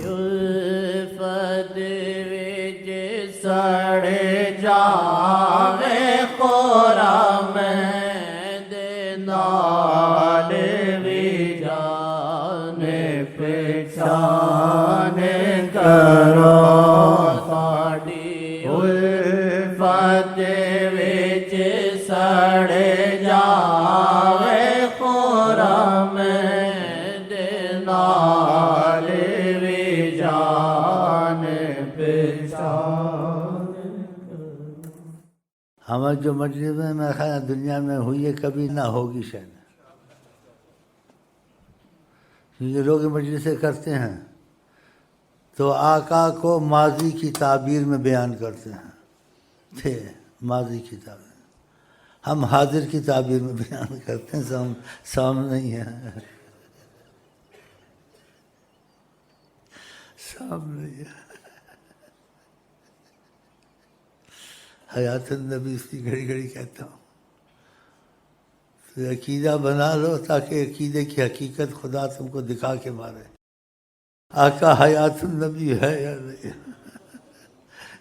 الفت وچ سڑ جاوے خرم دے نال وی جان پہچان کرو ساڈی الفت وچ سڑ جاوے خرم دے نال وی جان پہچان۔ ہماری جو مجلس میں میرا خیال ہے دنیا میں ہوئی ہے کبھی نہ ہوگی شاید، کیونکہ لوگ مجلسیں کرتے ہیں تو آقا کو ماضی کی تعبیر میں بیان کرتے ہیں، تھے ماضی کی تعبیر، ہم حاضر کی تعبیر میں بیان کرتے ہیں، سامنے نہیں ہے، سامنے نہیں ہے۔ حیات النبی اس کی گھڑی گھڑی کہتا ہوں، تو عقیدہ بنا لو تاکہ عقیدے کی حقیقت خدا تم کو دکھا کے مارے، آقا حیات النبی ہے یا نہیں۔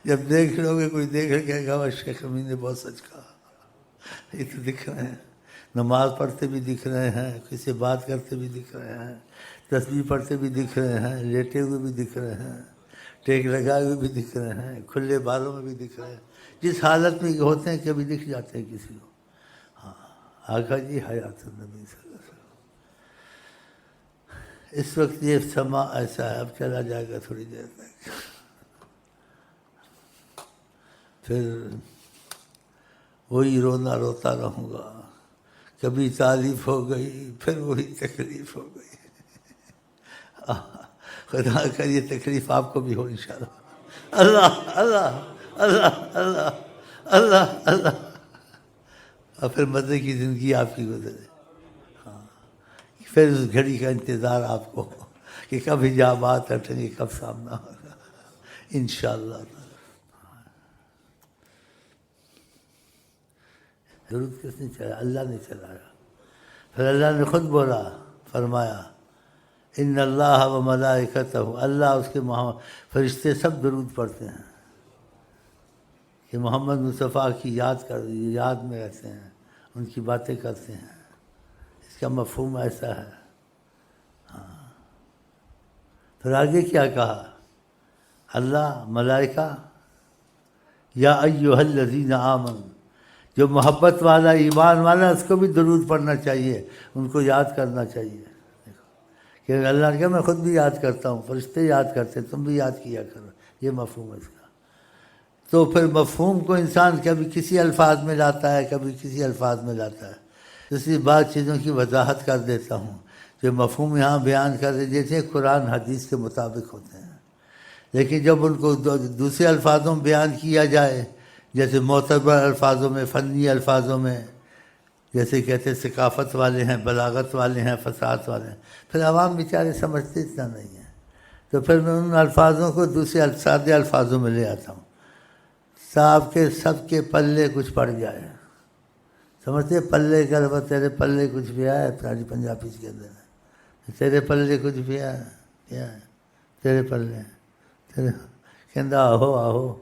جب دیکھ لو گے کوئی دیکھ کے کہے گا شیخ امین نے بہت سچ کہا، یہ تو دکھ رہے ہیں، نماز پڑھتے بھی دکھ رہے ہیں، کسی سے بات کرتے بھی دکھ رہے ہیں، تسبیح پڑھتے بھی دکھ رہے ہیں، لیٹے ہوئے بھی دکھ رہے ہیں، ٹیک لگائے ہوئے بھی دکھ رہے ہیں، کھلے بالوں میں بھی دکھ رہے ہیں، جس حالت میں ہوتے ہیں کبھی دکھ جاتے ہیں کسی کو۔ ہاں آقا جی حیات النبی صلی اللہ علیہ وسلم۔ اس وقت یہ سما ایسا ہے، اب چلا جائے گا تھوڑی دیر تک، پھر وہی رونا روتا رہوں گا، کبھی تعریف ہو گئی پھر وہی تکلیف ہو گئی۔ خدا کر یہ تکلیف آپ کو بھی ہو انشاءاللہ۔ اللہ اللہ اللہ اللہ اللہ اللہ، اور پھر مزے کی زندگی آپ کی گزرے۔ ہاں پھر اس گھڑی کا انتظار آپ کو کہ کب حجابات ہٹیں گے، کب سامنا ہوگا انشاءاللہ۔ ضرورت کس نے چلایا؟ اللہ نے چلایا۔ پھر اللہ نے خود بولا، فرمایا ان اللہ و ملائکتہ، اللہ اس کے فرشتے سب درود پڑھتے ہیں کہ محمد مصطفیٰ کی یاد میں رہتے ہیں، ان کی باتیں کرتے ہیں۔ اس کا مفہوم ایسا ہے۔ ہاں پھر آگے کیا کہا؟ اللہ ملائکہ یا ایھا الذین آمنوا، جو محبت والا ایمان والا اس کو بھی درود پڑھنا چاہیے، ان کو یاد کرنا چاہیے، کہ اللہ نے کہا میں خود بھی یاد کرتا ہوں، فرشتے یاد کرتے ہیں، تم بھی یاد کیا کرو، یہ مفہوم ہے اس کا۔ تو پھر مفہوم کو انسان کبھی کسی الفاظ میں لاتا ہے، کبھی کسی الفاظ میں لاتا ہے، اس لیے بعض چیزوں کی وضاحت کر دیتا ہوں، جو مفہوم یہاں بیان کر دیتے ہیں قرآن حدیث کے مطابق ہوتے ہیں، لیکن جب ان کو دوسرے الفاظوں میں بیان کیا جائے، جیسے معتبر الفاظوں میں، فنی الفاظوں میں، جیسے کہتے ہیں ثقافت والے ہیں، بلاغت والے ہیں، فصاحت والے ہیں، پھر عوام بیچارے سمجھتے اتنا نہیں ہیں، تو پھر میں ان الفاظوں کو دوسرے سادے الفاظوں میں لے آتا ہوں، صاحب کے سب کے پلے کچھ پڑ جائے، سمجھتے پلے کا لفظ، تیرے پلے کچھ بھی آیا ہے، پنجابی کے اندر تیرے پلے کچھ بھی آیا کیا ہے، تیرے پلے تیرے کہندا آہو آہو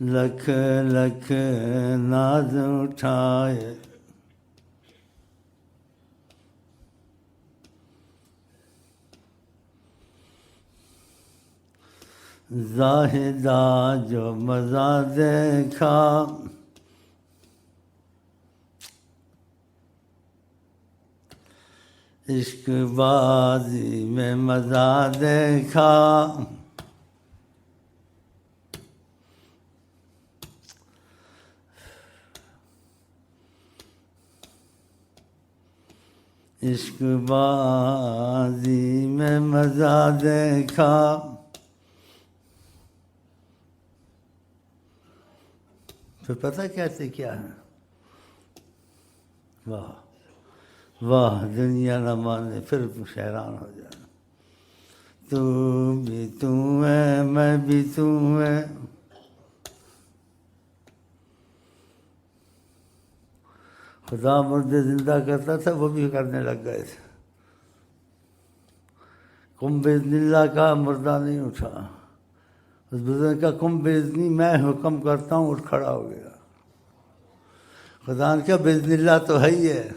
لکھ لکھ ناز اٹھائے زاہدہ جو مزہ دیکھا، عشق بازی میں مزہ دیکھا، عشق بازی میں مزہ دیکھا، پھر پتہ کہتے کیا ہے؟ واہ واہ دنیا نہ مانے، پھر حیران ہو جانا، تو بھی تو ہے میں بھی تو ہے، خدا مردے زندہ کرتا تھا وہ بھی کرنے لگ گئے تھے، کم باذن اللہ کا مردہ نہیں اٹھا، اس بزرگ کا کم باذنی میں حکم کرتا ہوں، اٹھ کھڑا ہو گیا۔ خدا نے کہا باذن اللہ تو ہے ہی ہے،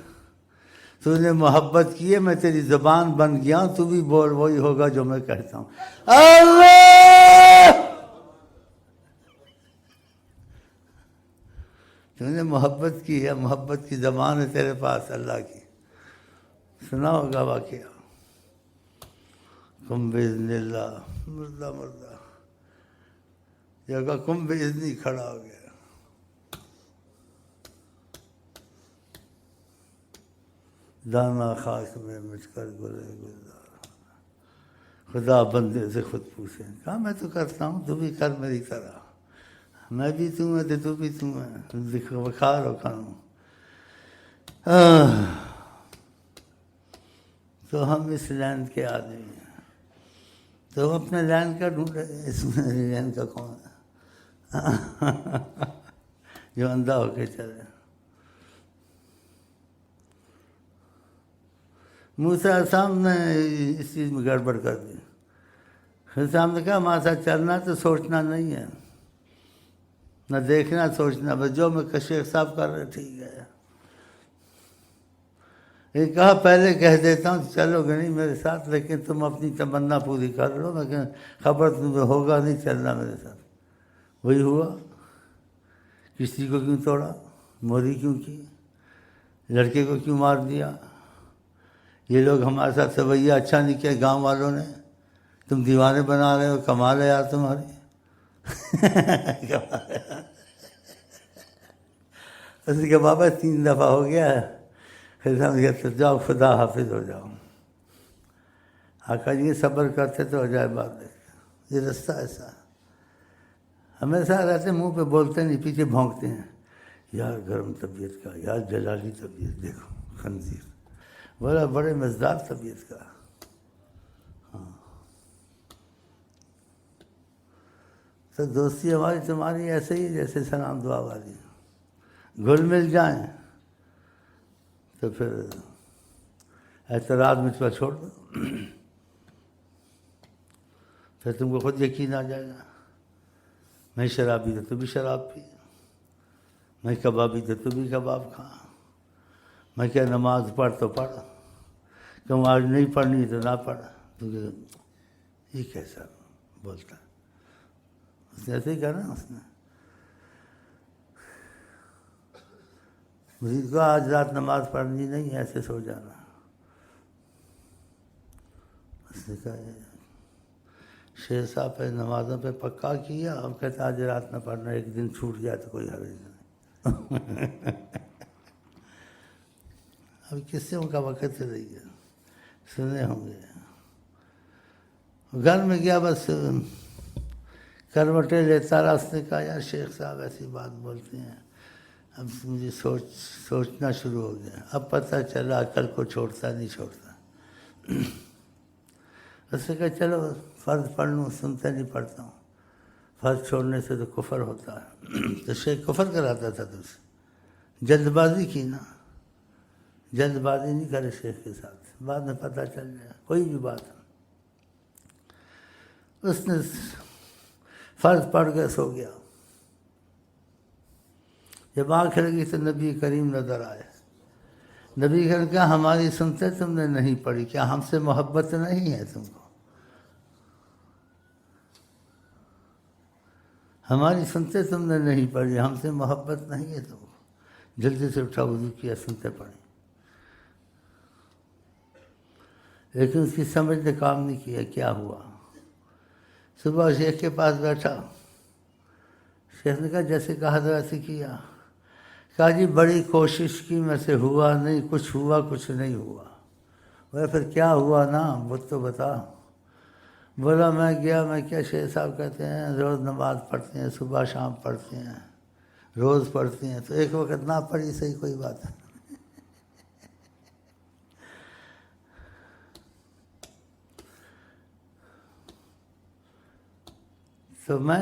تو نے محبت کی ہے، میں تیری زبان بن گیا ہوں، تو بھی بول، وہی ہوگا جو میں کہتا ہوں۔ اللہ، تو نے محبت کی ہے، محبت کی زبان ہے تیرے پاس اللہ کی، سنا ہوگا واقعہ۔ کم باذن اللہ، مردہ مردہ جگہ کم باذنی کھڑا ہو گیا۔ دانا خاک میں مجھ کر گلے گلزار، خدا بندے سے خود پوچھے، کہا میں تو کرتا ہوں، تو بھی کر میری طرح، میں بھی توں ہے تو بھی توں ہے، وقار ہو کھانوں۔ تو ہم اس لائن کے آدمی ہیں، تو ہم اپنے لائن کا ڈھونڈے، اس میں لائن کا کون ہے جو اندھا ہو کے چلے۔ موسیٰ علیہ السلام نے اس چیز میں گڑبڑ کر دی۔ السلام نے کہا ہمارے ساتھ چلنا تو سوچنا نہیں ہے، نہ دیکھنا سوچنا، بس جو میں شیخ صاحب کر رہے ٹھیک ہے۔ یہ کہا پہلے کہہ دیتا ہوں چلو گے نہیں میرے ساتھ، لیکن تم اپنی تمنا پوری کر لو، لیکن خبر تمہیں ہوگا نہیں چلنا میرے ساتھ۔ وہی ہوا، کسی کو کیوں توڑا، موری کیوں کی، لڑکے کو کیوں مار دیا، یہ لوگ ہمارے ساتھ سویہ اچھا نہیں کیا گاؤں والوں نے، تم دیوانے بنا رہے ہو، کمال ہے یار تمہاری۔ اس نے کہا بابا 3 دفعہ ہو گیا ہے، پھر ہم کہتے جاؤ خدا حافظ ہو جاؤ۔ آقا جی صبر کرتے تو ہو جائے بات، یہ رستہ ایسا ہے، ہمیشہ رہتے منہ پہ بولتے نہیں، پیچھے بھونکتے ہیں، یار گرم طبیعت کا، یار جلالی طبیعت، دیکھو خنزیر، بڑا بڑے مزدار طبیعت کا۔ ہاں تو دوستی ہماری تمہاری ایسے ہی جیسے سلام دعا والی، گھل مل جائیں تو پھر اعتراض مجھ پر چھوڑ دو، پھر تم کو خود یقین آ جائے گا، میں شرابی تو بھی شراب پی، میں کبابی تو بھی کباب کھا، میں کیا نماز پڑھ تو پڑھ، کیوں آج نہیں پڑھنی تو نہ پڑھ، یہ کیسا بولتا ہے، اس نے ایسے ہی کرنا، اس نے مجھے کہا آج رات نماز پڑھنی نہیں، ایسے سو جانا۔ اس نے کہا شیر صاحب پہ نمازوں پہ پکا کیا، اب کہتا آج رات نہ پڑھنا، ایک دن چھوٹ جائے تو کوئی حرج نہیں۔ اب قصوں کا وقت رہی ہے، سنے ہوں گے۔ گھر میں گیا بس کروٹیں لیتا رہا، اس نے کہا یار شیخ صاحب ایسی بات بولتے ہیں، اب مجھے سوچنا شروع ہو گیا، اب پتہ چلا عقل کو چھوڑتا نہیں چھوڑتا۔ اس نے کہا چلو فرض پڑھ لوں، سنتے نہیں پڑھتا ہوں، فرض چھوڑنے سے تو کفر ہوتا ہے، تو شیخ کفر کراتا تھا، تو جلد بازی کی نا، جلد بازی نہیں کرے شیخ کے ساتھ، بعد میں پتہ چل جائے کوئی بھی بات۔ اس نے فرض پڑھ کے سو گیا، جب آنکھ لگی تو نبی کریم نظر آئے، نبی کریم کہا ہماری سنتے تم نے نہیں پڑھی، کیا ہم سے محبت نہیں ہے تم کو؟ ہماری سنتے تم نے نہیں پڑھی، ہم سے محبت نہیں ہے تم کو؟ جلدی سے اٹھا وضو کیا، سنتے پڑھی، لیکن اس کی سمجھ نے کام نہیں کیا۔ کیا ہوا؟ صبح شیخ کے پاس بیٹھا، شیخ نے کہا جیسے کہا تھا ویسے کیا؟ کہا جی بڑی کوشش کی، میں سے ہوا نہیں، کچھ ہوا کچھ نہیں ہوا۔ وہ پھر کیا ہوا نا وہ تو بتا۔ بولا میں گیا، میں کیا شیخ صاحب کہتے ہیں روز نماز پڑھتے ہیں، صبح شام پڑھتے ہیں، روز پڑھتے ہیں، تو ایک وقت نہ پڑھی صحیح کوئی بات ہے۔ تو میں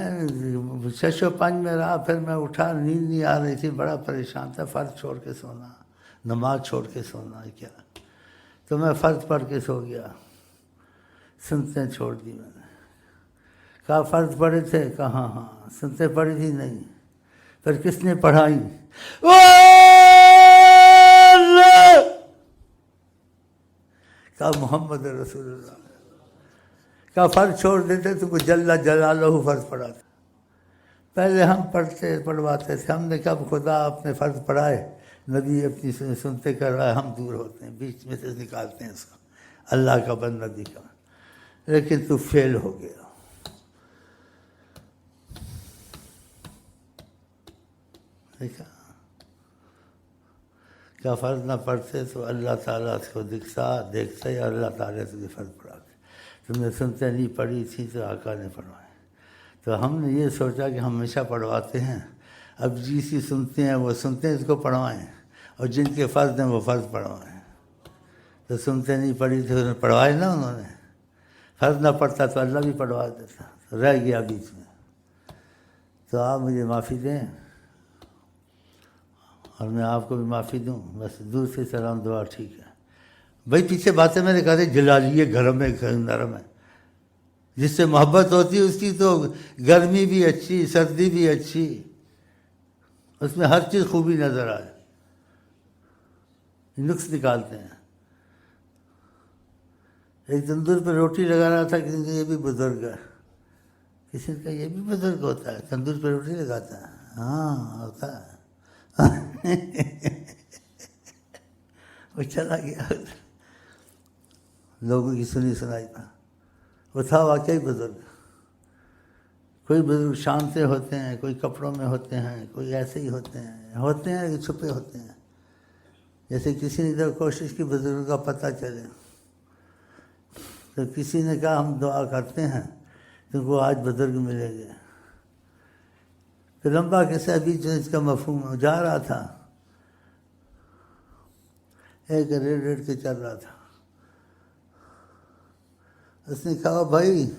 605 میں رہا، پھر میں اٹھا، نیند نہیں آ رہی تھی، بڑا پریشان تھا، فرض چھوڑ کے سونا، نماز چھوڑ کے سونا کیا، تو میں فرض پڑھ کے سو گیا۔ سنتے چھوڑ دی میں نے. کہا فرض پڑھے تھے؟ کہا ہاں ہاں. سنتے پڑھی تھی؟ نہیں. پھر کس نے پڑھائی؟ کہا محمد رسول اللہ. کہا فرض چھوڑ دیتے تو کو جل جلالہ فرض پڑھاتے. پہلے ہم پڑھواتے تھے. ہم نے کب خدا اپنے فرض پڑھائے، نبی اپنی سنتے کر رہا ہے، ہم دور ہوتے ہیں، بیچ میں سے نکالتے ہیں اس کو، اللہ کا بندہ نبی کا. لیکن تو فیل ہو گیا. دیکھا کیا فرض نہ پڑھتے تو اللہ تعالیٰ اس کو دیکھتا ہے، اللہ تعالیٰ تجھے فرض پڑھا کے. تم نے سنتے نہیں پڑھی تھی تو آقا نے پڑھوائے. تو ہم نے یہ سوچا کہ ہم ہمیشہ پڑھواتے ہیں، اب جیسی سنتے ہیں وہ سنتے ہیں اس کو پڑھوائیں، اور جن کے فرض ہیں وہ فرض پڑھوائیں. تو سنتے نہیں پڑھی تھی انہوں نے پڑھوائے نا، انہوں نے. فرض نہ پڑھتا تو اللہ بھی پڑھوا دیتا، تو رہ گیا بیچ میں. تو آپ مجھے معافی دیں اور میں آپ کو بھی معافی دوں. بس دور سے سلام دعا ٹھیک ہے. بھائی پیچھے باتیں میں نے کہا تھی جلالیے گرم ہے نرم ہے. جس سے محبت ہوتی ہے اس کی تو گرمی بھی اچھی، سردی بھی اچھی، اس میں ہر چیز خوبی نظر آئے. نقص نکالتے ہیں. ایک تندور پہ روٹی لگا رہا تھا، کسی نے یہ بھی بزرگ ہے. کسی نے کہا یہ بھی بزرگ ہوتا ہے، تندور پہ روٹی لگاتا ہے. ہاں ہوتا ہے. وہ چلا گیا، لوگوں کی سنی سنائی تھا. وہ تھا واقعی بزرگ. کوئی بزرگ شان سے ہوتے ہیں، کوئی کپڑوں میں ہوتے ہیں، کوئی ایسے ہی ہوتے ہیں کہ چھپے ہوتے ہیں. جیسے کسی نے تو کوشش کی بزرگوں کا پتہ چلے، تو کسی نے کہا ہم دعا کرتے ہیں تم کو آج بزرگ ملیں گے. تو لمبا قصہ ابھی جو اس کا مفہوم جا رہا تھا، ایک ریڑھ کے چل رہا تھا. اس نے کہا بھائی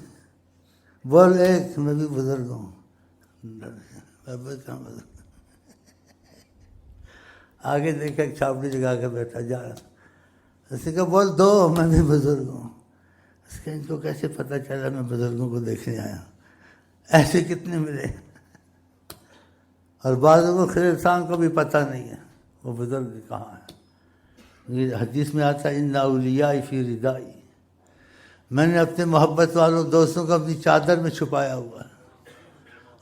بول ایک، میں بھی بزرگ ہوں. کہاں بزرگ؟ آگے دیکھا ایک چھاپڑی جگا کے بیٹھا جا رہا. اس نے کہا بول دو، میں بھی بزرگ ہوں. اس کا ان کو کیسے پتہ چلا میں بزرگوں کو دیکھنے آیا؟ ایسے کتنے ملے؟ اور بعضوں کو خرسان کو بھی پتہ نہیں ہے وہ بزرگ کہاں ہے. یہ حدیث میں آتا ہے ان اولیاء فی ردائی، میں نے اپنے محبت والوں دوستوں کو اپنی چادر میں چھپایا ہوا ہے.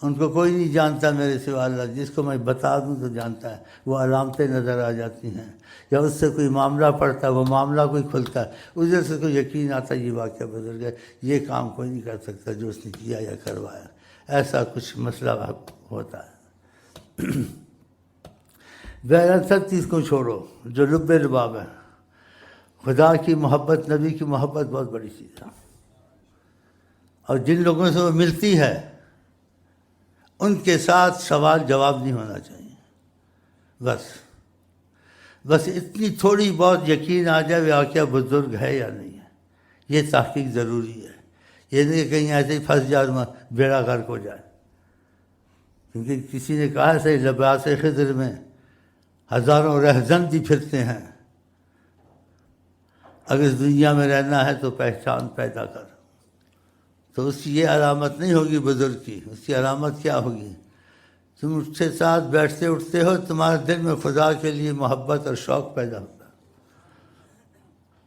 ان کو کوئی نہیں جانتا میرے سوا اللہ. جس کو میں بتا دوں تو جانتا ہے. وہ علامتیں نظر آ جاتی ہیں، یا اس سے کوئی معاملہ پڑتا ہے، وہ معاملہ کوئی کھلتا ہے، ادھر سے کوئی یقین آتا ہے یہ واقعہ بزرگ ہے، یہ کام کوئی نہیں کر سکتا جو اس نے کیا یا کروایا. ایسا کچھ مسئلہ ہوتا ہے. بہرحال سب چیز کو چھوڑو جو لب لباب ہے. خدا کی محبت، نبی کی محبت بہت بڑی چیز ہے. اور جن لوگوں سے وہ ملتی ہے ان کے ساتھ سوال جواب نہیں ہونا چاہیے. بس اتنی تھوڑی بہت یقین آ جائے واقعہ بزرگ ہے یا نہیں ہے، یہ تحقیق ضروری ہے. یہ نہیں کہ کہیں ایسے ہی پھنس جائے بیڑا غرق ہو جائے. کیونکہ کسی نے کہا صحیح لباس خضر میں ہزاروں رہزن بھی پھرتے ہیں. اگر اس دنیا میں رہنا ہے تو پہچان پیدا کر. تو اس کی یہ علامت نہیں ہوگی بزرگ کی. اس کی علامت کیا ہوگی؟ تم اس کے ساتھ بیٹھتے اٹھتے ہو، تمہارے دل میں خدا کے لیے محبت اور شوق پیدا ہوتا ہے.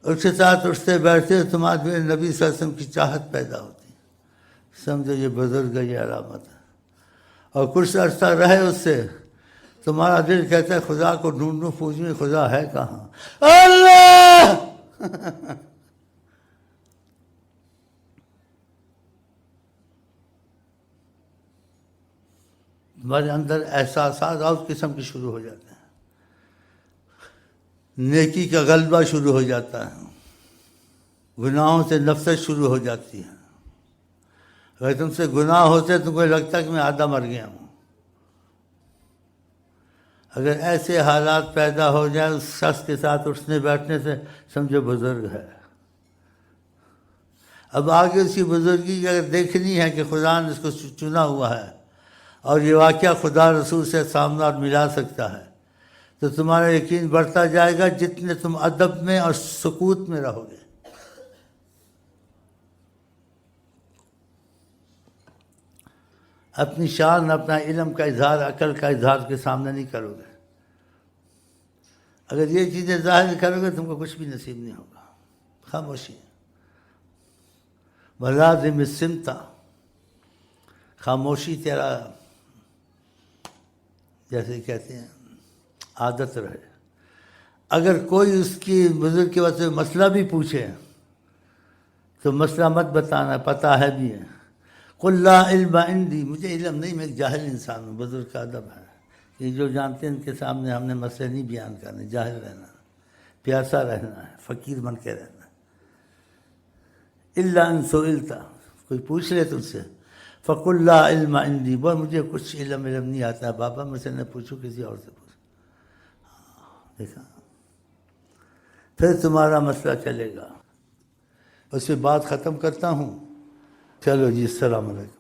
اس کے ساتھ اٹھتے بیٹھتے ہو، تمہارے دل میں نبی صلی اللہ علیہ وسلم کی چاہت پیدا ہوتی. سمجھو یہ بزرگ ہے، یہ علامت ہے. اور کچھ عرصہ رہے اس سے، تمہارا دل کہتا ہے خدا کو ڈھونڈوں پوچھوں خدا ہے کہاں؟ اللہ تمہارے اندر احساسات اور قسم کے شروع ہو جاتے ہیں. نیکی کا غلبہ شروع ہو جاتا ہے. گناہوں سے نفرت شروع ہو جاتی ہے. اگر تم سے گناہ ہوتے تم کو لگتا ہے کہ میں آدھا مر گیا ہوں. اگر ایسے حالات پیدا ہو جائیں اس شخص کے ساتھ اٹھنے بیٹھنے سے، سمجھو بزرگ ہے. اب آگے اس کی بزرگی اگر دیکھنی ہے کہ خدا نے اس کو چنا ہوا ہے اور یہ واقعہ خدا رسول سے سامنا ملا سکتا ہے، تو تمہارا یقین بڑھتا جائے گا جتنے تم ادب میں اور سکوت میں رہو گے. اپنی شان اپنا علم کا اظہار عقل کا اظہار کے سامنے نہیں کرو گے. اگر یہ چیزیں ظاہر کرو گے تم کو کچھ بھی نصیب نہیں ہوگا. خاموشی. ولازم الصمت، خاموشی تیرا جیسے کہتے ہیں عادت رہے. اگر کوئی اس کی بزرگ کی وجہ سے مسئلہ بھی پوچھے تو مسئلہ مت بتانا، پتہ ہے بھی ہے. قل لا علم عندی، مجھے علم نہیں، میں ایک جاہل انسان ہوں. بزرگ کا ادب ہے کہ جو جانتے ہیں ان کے سامنے ہم نے مسئلے نہیں بیان کرنے، جاہل رہنا، پیاسا رہنا ہے، فقیر بن کے رہنا. الا ان سئلت، کوئی پوچھ لے تم سے، فقل لا علم عندی، بول مجھے کچھ علم نہیں آتا بابا، مجھ سے نہ پوچھو، کسی اور سے پوچھو. دیکھا، پھر تمہارا مسئلہ چلے گا. اس پہ بات ختم کرتا ہوں. چلو جی، السلام علیکم.